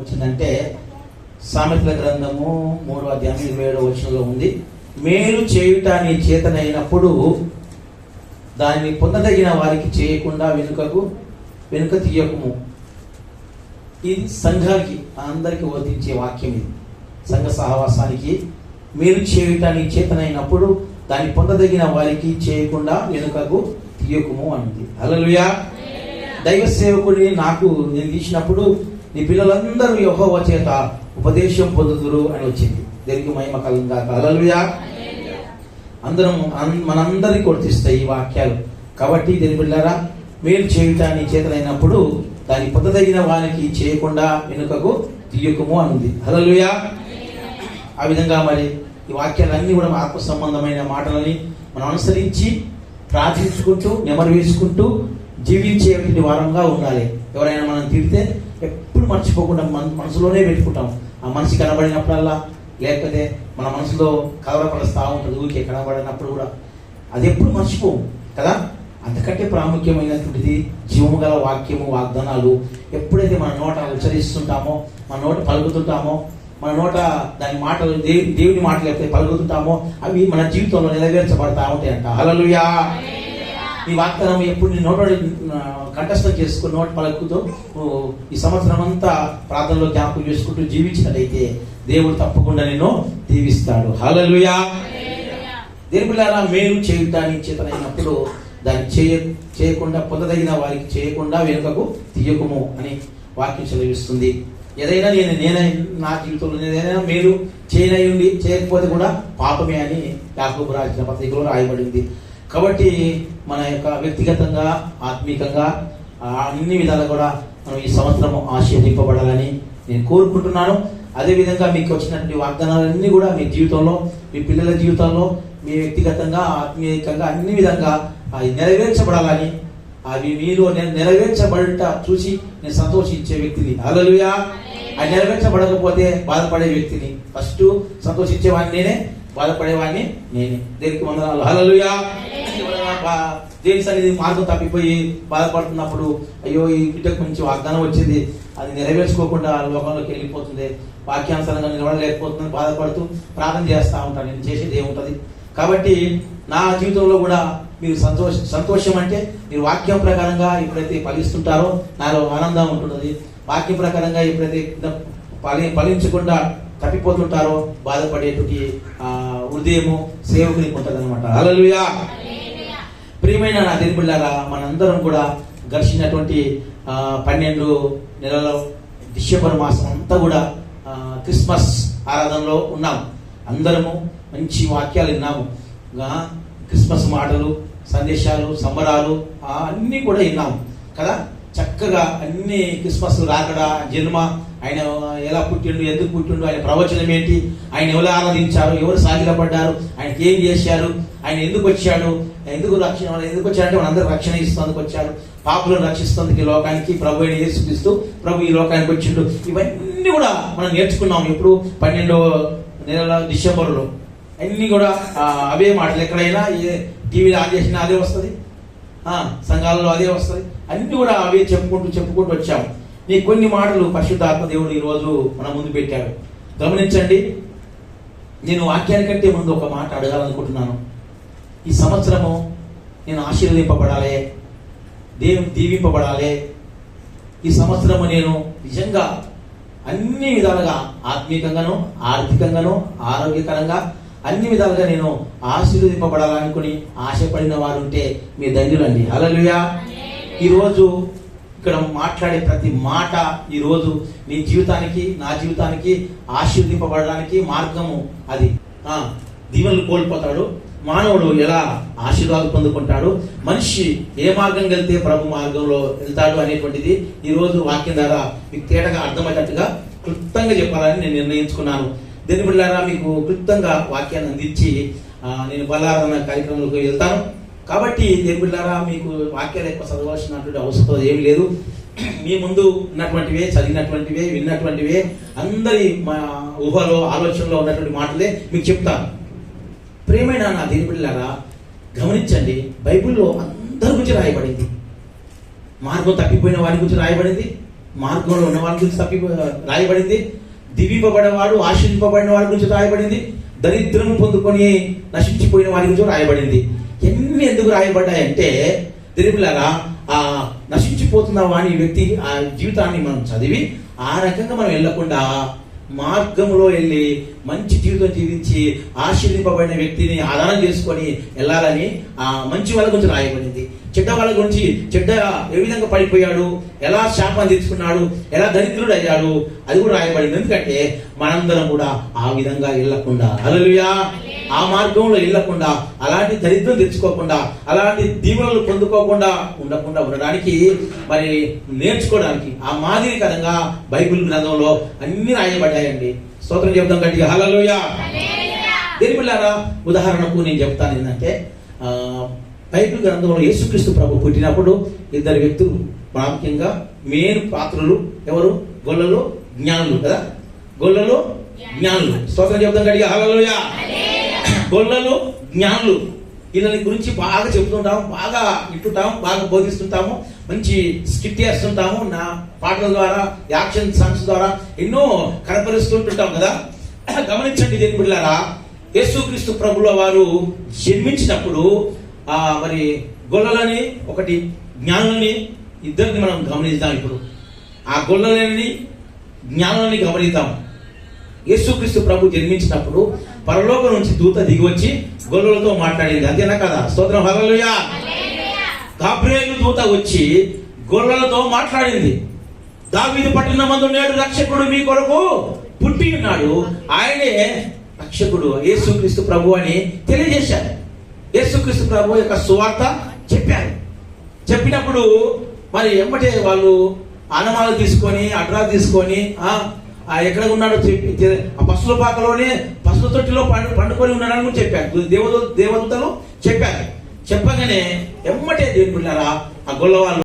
వచ్చిందంటే సామెతల గ్రంథము 3వ అధ్యాయం 27వ వచనంలో ఉంది. మేలు చేయుట నీ చేతనైనప్పుడు దానిని పొందదగిన వారికి చేయకుండా వెనుక తీయకము. ఇది సంఘానికి అందరికీ వర్తించే వాక్యం. ఇది సంఘ సహవాసానికి మేలు చేయుట నీ చేతనైనప్పుడు దాన్ని పొందదగిన వారికి చేయకుండా వెనుకకు తీయకము అన్నది. హల్లెలూయా. దైవ సేవకుడిని నేను తీసినప్పుడు నీ పిల్లలందరూ యెహోవా చేత ఉపదేశం పొందుదురు అని వచ్చింది. దేవునికి మహిమ కలుగును. హల్లెలూయా. అందరం మనందరికీ వర్తిస్తాయి ఈ వాక్యాలు. కాబట్టి దేవుని బిడ్డలారా, మేలు చేయుట నీ చేతనైనప్పుడు దాన్ని పొందదగిన వారికి చేయకుండా వెనుకకు తీయకము అనుంది. హల్లెలూయా. ఆ విధంగా మరి ఈ వాక్యాలన్నీ కూడా ఆత్మ సంబంధమైన మాటలని మనం అనుసరించి ప్రార్థించుకుంటూ నెమరు వేసుకుంటూ జీవించేటువంటి వారంగా ఉండాలి. ఎవరైనా మనం తిడితే ఎప్పుడు మర్చిపోకుండా మనసులోనే పెట్టుకుంటాం. ఆ మనిషి కనబడినప్పుడల్లా, లేకపోతే మన మనసులో కలవరపరుస్తూ ఉంటుంది ఊరికే కనబడినప్పుడు కూడా, అది ఎప్పుడు మర్చిపోము కదా. అంతకంటే ప్రాముఖ్యమైనటువంటిది జీవము గల వాక్యము, వాగ్దానాలు. ఎప్పుడైతే మన నోట ఉచ్చరిస్తుంటామో, మన నోట పలుకుతుంటామో, మన నోట దాని మాటలు దేవుని మాటలు ఎప్పుడైతే పలుకుతుంటామో అవి మన జీవితంలో నెరవేర్చబడతా ఉంటాయంట. హల్లెలూయా. ఈ వాగ్దానం ఎప్పుడు నీ నోట కంఠస్థం చేసుకుని నోట పలుకుతూ ఈ సంవత్సరం అంతా ప్రార్థనలో జ్ఞాపకం చేసుకుంటూ జీవించినట్లయితే దేవుడు తప్పకుండా నిన్ను దీవిస్తాడు. హల్లెలూయా. దేవుని బిడ్డలారా, మేలు చేయుట నీ చేతనైనప్పుడు దాన్ని చేయకుండా పొందదగిన వారికి చేయకుండా వెనుకకు తీయకము అని వాక్యం సెలవిస్తుంది. ఏదైనా నేనే నా జీవితంలో ఏదైనా మేలు చేయనయ్యుండి చేయకపోతే కూడా పాపమే అని యాకోబు రాసిన పత్రికలో రాయబడింది. కాబట్టి మన యొక్క వ్యక్తిగతంగా, ఆత్మీకంగా అన్ని విధాలు కూడా మనం ఈ సంవత్సరం ఆశీర్వదింపబడాలని నేను కోరుకుంటున్నాను. అదేవిధంగా మీకు వచ్చినటువంటి వాగ్దానాలన్నీ కూడా మీ జీవితంలో, మీ పిల్లల జీవితంలో, మీ వ్యక్తిగతంగా, ఆత్మీయంగా అన్ని విధంగా అవి నెరవేర్చబడాలని, అవి మీలో నెరవేర్చబడట చూసి నేను సంతోషించే వ్యక్తిని. హల్లెలూయా. అది నెరవేర్చబడకపోతే బాధపడే వ్యక్తిని. ఫస్ట్ సంతోషించేవాడిని నేనే, బాధపడేవాడిని నేనే. దేనికి వందనాలు. హల్లెలూయా. దేని సన్నిధి మార్గం తప్పిపోయి బాధపడుతున్నప్పుడు, అయ్యో ఈ బిడ్డకు మంచి వాగ్దానం వచ్చింది, అది నెరవేర్చుకోకుండా లోకంలోకి వెళ్ళిపోతుంది, వాక్యానుసారంగా నిలబడలేకపోతుందని బాధపడుతూ ప్రార్థన చేస్తూ ఉంటాను. నేను చేసేది ఏముంటుంది. కాబట్టి నా జీవితంలో కూడా మీరు సంతోషం అంటే మీరు వాక్యం ప్రకారంగా ఎప్పుడైతే ఫలిస్తుంటారో నాలో ఆనందం ఉంటున్నది. వాక్యం ప్రకారంగా ఎప్పుడైతే ఫలించకుండా తప్పిపోతుంటారో బాధపడేటువంటి హృదయము సేవకునికి ఉంటుంది అనమాట. హల్లెలూయా. ప్రియమైన నా దేవుని బిడ్డలారా, మనందరం కూడా గడిచినటువంటి 12 నెలల డిసెంబర్ మాసం అంతా కూడా క్రిస్మస్ ఆరాధనలో ఉన్నాము. అందరము మంచి వాక్యాలు విన్నాము. క్రిస్మస్ మాటలు, సందేశాలు, సంబరాలు అన్నీ కూడా విన్నాము కదా. చక్కగా అన్ని క్రిస్మస్ రాకడా, జన్మ, ఆయన ఎలా పుట్టిండు, ఎందుకు పుట్టిండు, ఆయన ప్రవచనం ఏంటి, ఆయన ఎవరు ఆరాధించారు, ఎవరు సాగిలపడ్డారు, ఆయనకి ఏం చేశారు, ఆయన ఎందుకు వచ్చాడు, ఎందుకు వచ్చాడంటే మనందరూ రక్షణ ఇస్తేందుకు వచ్చాడు, పాపులను రక్షిస్తేందుకు ఈ లోకానికి ప్రభు అయిన యేసుక్రీస్తు ప్రభు ఈ లోకానికి వచ్చిండు. ఇవన్నీ కూడా మనం నేర్చుకున్నాం. ఇప్పుడు 12వ నెల డిసెంబర్లో అన్నీ కూడా అవే మాటలు. ఎక్కడైనా టీవీలో ఆన్ చేసినా అదే వస్తుంది, సంఘాలలో అదే వస్తుంది. అన్ని కూడా అవే చెప్పుకుంటూ వచ్చాము. నీ కొన్ని మాటలు పరిశుద్ధాత్మ దేవుడు ఈరోజు మన ముందు పెట్టాడు. గమనించండి. నేను వాక్యానికంటే ముందు ఒక మాట అడగాలనుకుంటున్నాను. ఈ సంవత్సరము నేను ఆశీర్వదింపబడాలి, దేవుని దీవింపబడాలి. ఈ సంవత్సరము నేను నిజంగా అన్ని విధాలుగా ఆత్మీయంగాను, ఆర్థికంగాను, ఆరోగ్యకరంగా అన్ని విధాలుగా నేను ఆశీర్వదింపబడాలనుకుని ఆశపడిన వారు ఉంటే మీ ధన్యులండి. హల్లెలూయా. ఈరోజు ఇక్కడ మాట్లాడే ప్రతి మాట ఈరోజు నీ జీవితానికి, నా జీవితానికి ఆశీర్వదింపబడడానికి మార్గము అది. దీవెనలు కోల్పోతాడు మానవుడు, ఎలా ఆశీర్వాదం పొందుకుంటాడు, మనిషి ఏ మార్గం వెళ్తే ప్రభు మార్గంలో వెళ్తాడు అనేటువంటిది ఈరోజు వాక్యం ద్వారా మీకు తేటగా అర్థమయ్యేటట్టుగా క్లుప్తంగా చెప్పాలని నేను నిర్ణయించుకున్నాను. దేవుని బిడ్డలారా, మీకు క్లుప్తంగా వాక్యాన్ని అందించి నేను బలారాధన కార్యక్రమంలోకి వెళ్తాను. కాబట్టి దేవుని బిడ్డలారా, మీకు వాక్యాలు ఎక్కువ చదవాల్సినటువంటి అవసరం ఏమి లేదు. మీ ముందు ఉన్నటువంటివే, చదివినటువంటివే, విన్నటువంటివే, అందరి మా ఊహలో ఆలోచనలో ఉన్నటువంటి మాటలే మీకు చెప్తాను. ప్రియమైన నా దేవుని బిడ్డలారా, గమనించండి. బైబిల్లో అందరి గురించి రాయబడింది. మార్గం తప్పిపోయిన వారి గురించి రాయబడింది, మార్గంలో ఉన్న వాళ్ళ గురించి రాయబడింది. దివింపబడేవాడు, ఆశ్రయింపబడిన వాడి గురించి రాయబడింది. దరిద్రం పొందుకొని నశించిపోయిన వారి గురించి రాయబడింది. ఎన్ని ఎందుకు రాయబడ్డాయంటే తెలుగులాగా ఆ నశించిపోతున్న వాని వ్యక్తి ఆ జీవితాన్ని మనం చదివి ఆ రకంగా మనం వెళ్ళకుండా మార్గంలో వెళ్ళి మంచి జీవితం జీవించి ఆశీర్వదింపబడిన వ్యక్తిని ఆధారం చేసుకొని వెళ్ళాలని ఆ మంచి వాళ్ళ గురించి రాయబడింది. చెడ్డ వాళ్ళ గురించి చెడ్డ ఏ విధంగా పడిపోయాడు, ఎలా శాపం తెచ్చుకున్నాడు, ఎలా దరిద్రుడు అయ్యాడు, అది కూడా రాయబడింది. ఎందుకంటే మనందరం కూడా ఆ విధంగా వెళ్ళకుండా, హల్లెలూయా, ఆ మార్గంలో వెళ్ళకుండా, అలాంటి దరిద్రం తెచ్చుకోకుండా, అలాంటి దీవెనలు పొందుకోకుండా ఉండడానికి మరి నేర్చుకోవడానికి ఆ మాదిరికరంగా బైబిల్ గ్రంథంలో అన్ని రాయబడ్డాయండి. స్తోత్రం చెప్తాం గట్టిగా, హల్లెలూయా. దేని పిల్లారా, ఉదాహరణకు నేను చెప్తాను ఏంటంటే బైబిల్ గ్రంథంలో యేసుక్రీస్తు ప్రభు పుట్టినప్పుడు ఇద్దరు వ్యక్తులు ప్రాముఖ్యంగా మెయిన్ పాత్రలు ఎవరు? గొల్లలు, జ్ఞానులు కదా. గొల్లలు, జ్ఞానులు. స్తోత్రం చెప్తాం గట్టిగా, హల్లెలూయా. గొల్లలు, జ్ఞానులు, వీళ్ళని గురించి బాగా చెప్తుంటాము, బాగా వింటుంటాము, బాగా బోధిస్తుంటాము, మంచి స్కిట్ చేస్తుంటాము, నా పాటల ద్వారా, యాక్షన్ సాంగ్స్ ద్వారా ఎన్నో కనపరుస్తుంటుంటాం కదా. గమనించండి దేని బిడ్డలారా, యేసుక్రీస్తు ప్రభుల వారు జన్మించినప్పుడు మరి గొల్లలని ఒకటి, జ్ఞానులని ఇద్దరిని మనం గమనిద్దాం. ఇప్పుడు ఆ గొల్లలని జ్ఞానులని గమనిద్దాం. యేసుక్రీస్తు ప్రభు జన్మించినప్పుడు పరలోకం నుంచి దూత దిగి వచ్చి గొల్లలతో మాట్లాడింది, అంతేనా కదా? స్తోత్రం, హల్లెలూయా. గాబ్రియేలు దూత వచ్చి గొల్లలతో మాట్లాడింది. దావీదు పట్టణమందు నేడు రక్షకుడు మీ కొరకు పుట్టి ఉన్నాడు, ఆయనే రక్షకుడు యేసుక్రీస్తు ప్రభు అని తెలియజేశారు. యేసుక్రీస్తు ప్రభు యొక్క సువార్త చెప్పారు. చెప్పినప్పుడు మరి ఎమ్మటే వాళ్ళు ఆనమాలు తీసుకొని, అడ్రాలు తీసుకొని ఎక్కడ ఉన్నాడో చెప్పి ఆ పశువుల పాకలోనే పశువుల తొట్టిలో పండుకొని ఉన్నాడని చెప్పారు. దేవదూతలు చెప్పారు. చెప్పగానే ఎమ్మటే దేవుని బిడ్డలారా ఆ గొల్లవాళ్ళు